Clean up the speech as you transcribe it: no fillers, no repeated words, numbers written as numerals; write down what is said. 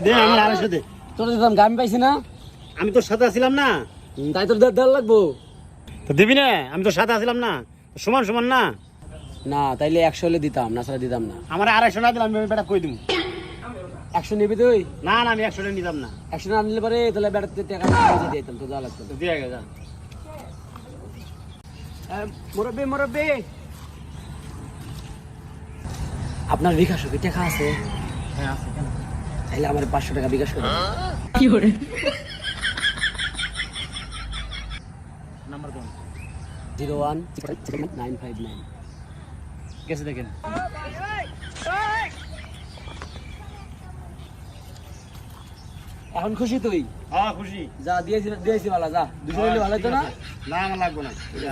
দে আমার 250 দে। তোর দিতাম আমি পাইছি না, আমি তোর সাথে আসিলাম না, তাই তোর দেড় লাগবো। তো দিবি না? আমি তোর সাথে আসিলাম না, সমান সমান না। না তাইলে 100 হলে দিতাম, না ছাড়া দিতাম না। আমার 250 না দিলাম, আমি বেটা কই দিমু? 100 নিবি তুই? না না, আমি 100 টাকা নিতাম না। 100 না নিলে পরে তাহলে বেড়াতে টাকা দিয়ে দিতাম, তো যা লাগতো। তো দিয়ে গেছে। মুরব্বি আপনার বিকাশ হবে টাকা আছে? হ্যাঁ আছে। কেন? তাইলে আমার 500 টাকা বিকাশ করে দেন। নাম্বার কোন? 01959। গেছে দেখেন। এখন খুশি তুই? হ্যাঁ খুশি। যা দিয়েছি ভালো, যা 200 নিলে ভালো হতো না? না আমার লাগবে না। যা